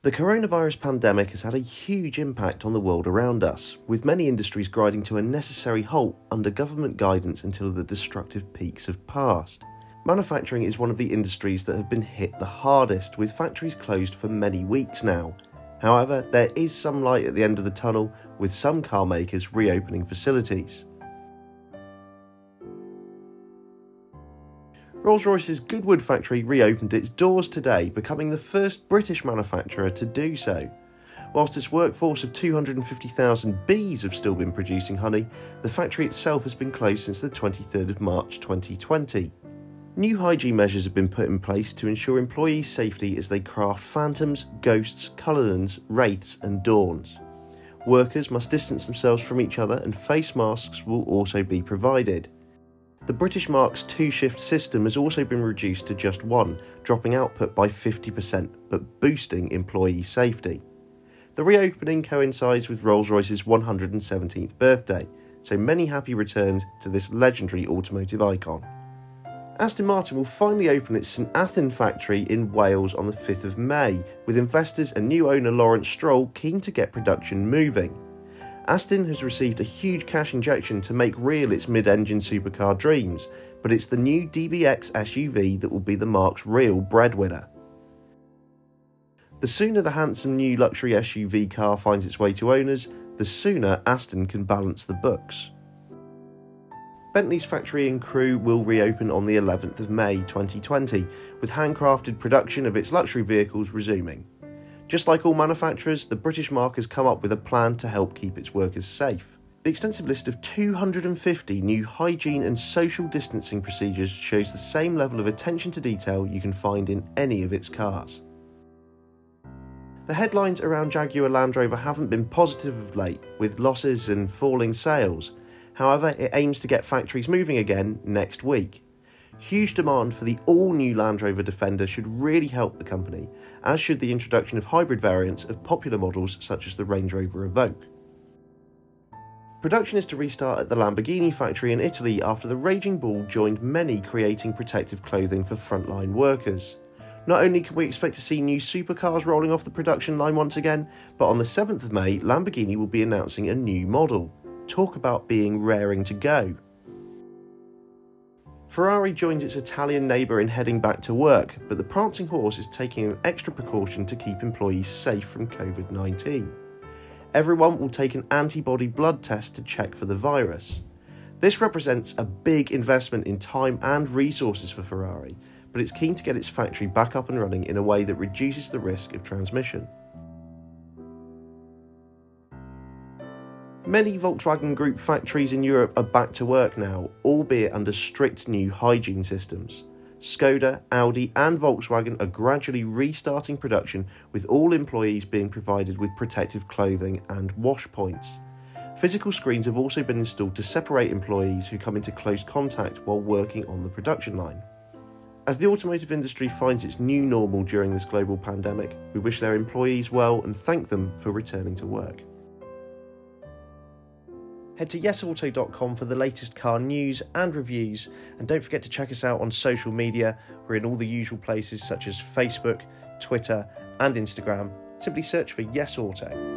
The coronavirus pandemic has had a huge impact on the world around us, with many industries grinding to a necessary halt under government guidance until the destructive peaks have passed. Manufacturing is one of the industries that have been hit the hardest, with factories closed for many weeks now. However, there is some light at the end of the tunnel, with some car makers reopening facilities. Rolls-Royce's Goodwood factory reopened its doors today, becoming the first British manufacturer to do so. Whilst its workforce of 250,000 bees have still been producing honey, the factory itself has been closed since the 23rd of March 2020. New hygiene measures have been put in place to ensure employees' safety as they craft phantoms, ghosts, Cullens, wraiths and dawns. Workers must distance themselves from each other and face masks will also be provided. The British Marques two-shift system has also been reduced to just one, dropping output by 50% but boosting employee safety. The reopening coincides with Rolls-Royce's 117th birthday, so many happy returns to this legendary automotive icon. Aston Martin will finally open its St Athan factory in Wales on the 5th of May, with investors and new owner Lawrence Stroll keen to get production moving. Aston has received a huge cash injection to make real its mid-engine supercar dreams, but it's the new DBX SUV that will be the marque's real breadwinner. The sooner the handsome new luxury SUV car finds its way to owners, the sooner Aston can balance the books. Bentley's factory in Crewe will reopen on the 11th of May 2020, with handcrafted production of its luxury vehicles resuming. Just like all manufacturers, the British marque has come up with a plan to help keep its workers safe. The extensive list of 250 new hygiene and social distancing procedures shows the same level of attention to detail you can find in any of its cars. The headlines around Jaguar Land Rover haven't been positive of late, with losses and falling sales. However, it aims to get factories moving again next week. Huge demand for the all-new Land Rover Defender should really help the company, as should the introduction of hybrid variants of popular models such as the Range Rover Evoque. Production is to restart at the Lamborghini factory in Italy after the Raging Bull joined many creating protective clothing for frontline workers. Not only can we expect to see new supercars rolling off the production line once again, but on the 7th of May, Lamborghini will be announcing a new model. Talk about being raring to go. Ferrari joins its Italian neighbour in heading back to work, but the prancing horse is taking an extra precaution to keep employees safe from COVID-19. Everyone will take an antibody blood test to check for the virus. This represents a big investment in time and resources for Ferrari, but it's keen to get its factory back up and running in a way that reduces the risk of transmission. Many Volkswagen Group factories in Europe are back to work now, albeit under strict new hygiene systems. Skoda, Audi and Volkswagen are gradually restarting production, with all employees being provided with protective clothing and wash points. Physical screens have also been installed to separate employees who come into close contact while working on the production line. As the automotive industry finds its new normal during this global pandemic, we wish their employees well and thank them for returning to work. Head to YesAuto.com for the latest car news and reviews, and don't forget to check us out on social media. We're in all the usual places such as Facebook, Twitter and Instagram. Simply search for YesAuto.